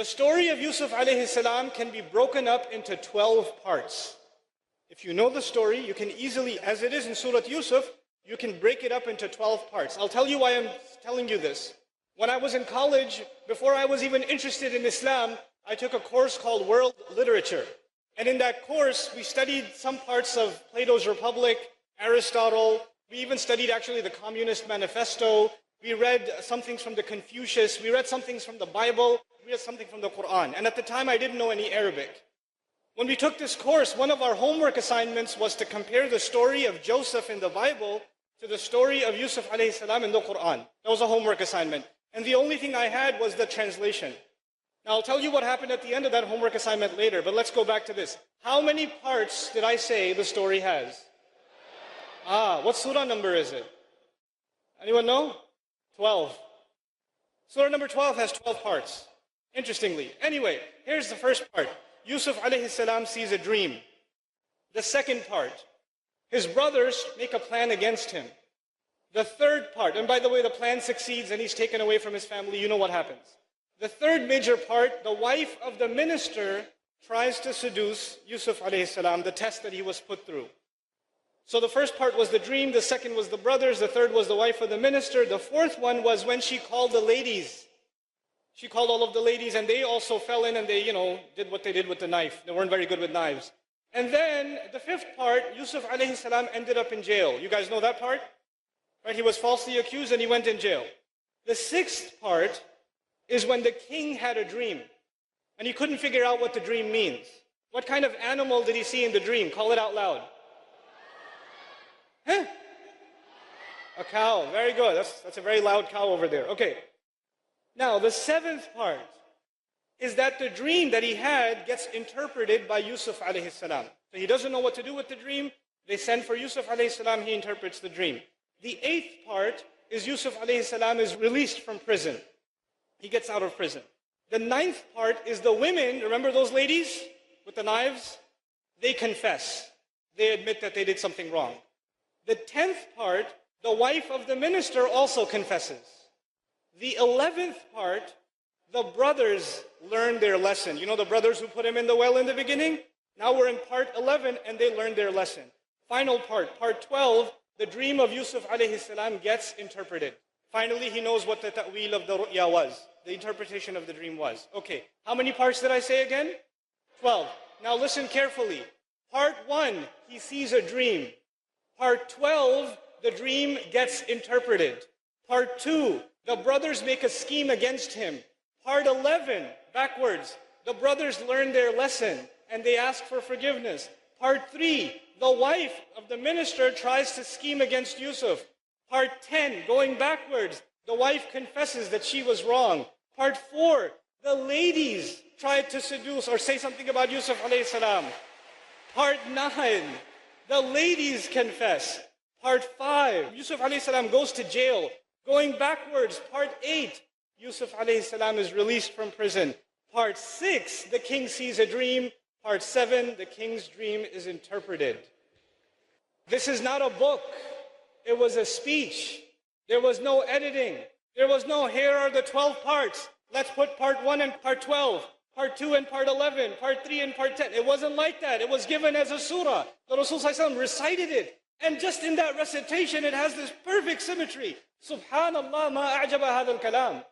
The story of Yusuf alayhi salam can be broken up into 12 parts. If you know the story, you can easily, as it is in Surah Yusuf, you can break it up into 12 parts. I'll tell you why I'm telling you this. When I was in college, before I was even interested in Islam, I took a course called World Literature. And in that course, we studied some parts of Plato's Republic, Aristotle. We even studied actually the Communist Manifesto. We read some things from the Confucius. We read some things from the Bible. We read something from the Quran. And at the time, I didn't know any Arabic. When we took this course, one of our homework assignments was to compare the story of Joseph in the Bible to the story of Yusuf alayhi salam in the Quran. That was a homework assignment. And the only thing I had was the translation. Now, I'll tell you what happened at the end of that homework assignment later, but let's go back to this. How many parts did I say the story has? What surah number is it? Anyone know? 12. Surah number 12 has 12 parts, interestingly. Anyway, here's the first part. Yusuf alayhi salam sees a dream. The second part, his brothers make a plan against him. The third part, and by the way, the plan succeeds and he's taken away from his family. You know what happens. The third major part, the wife of the minister tries to seduce Yusuf alayhi salam, the test that he was put through. So the first part was the dream, the second was the brothers, the third was the wife of the minister, the fourth one was when she called the ladies. She called all of the ladies and they also fell in and they, did what they did with the knife. They weren't very good with knives. And then the fifth part, Yusuf alayhi salam ended up in jail. You guys know that part? Right? He was falsely accused and he went in jail. The sixth part is when the king had a dream and he couldn't figure out what the dream means. What kind of animal did he see in the dream? Call it out loud. Huh? A cow. Very good. That's a very loud cow over there. Okay. Now, the seventh part is that the dream that he had gets interpreted by Yusuf alayhi salam. So he doesn't know what to do with the dream. They send for Yusuf alayhi salam. He interprets the dream. The eighth part is Yusuf alayhi salam is released from prison. He gets out of prison. The ninth part is the women, remember those ladies with the knives? They confess. They admit that they did something wrong. The 10th part, the wife of the minister also confesses. The 11th part, the brothers learn their lesson. You know the brothers who put him in the well in the beginning? Now we're in part 11 and they learned their lesson. Final part, part 12, the dream of Yusuf alayhi salam gets interpreted. Finally, he knows what the ta'wil of the ru'ya was. The interpretation of the dream was. Okay, how many parts did I say again? 12. Now listen carefully. Part 1, he sees a dream. Part 12, the dream gets interpreted. Part 2, the brothers make a scheme against him. Part 11, backwards, the brothers learn their lesson and they ask for forgiveness. Part 3, the wife of the minister tries to scheme against Yusuf. Part 10, going backwards, the wife confesses that she was wrong. Part 4, the ladies tried to seduce or say something about Yusuf alayhi salam. Part 9, the ladies confess. Part 5, Yusuf alayhi salam goes to jail. Going backwards, part 8, Yusuf alayhi salam is released from prison. Part 6, the king sees a dream. Part 7, the king's dream is interpreted. This is not a book. It was a speech. There was no editing. There was no, here are the 12 parts. Let's put part 1 and part 12, part 2 and part 11, part 3 and part 10. It wasn't like that. It was given as a surah. The Rasul ﷺ recited it. And just in that recitation, it has this perfect symmetry. Subhanallah, ma a'jaba hadha al-kalam.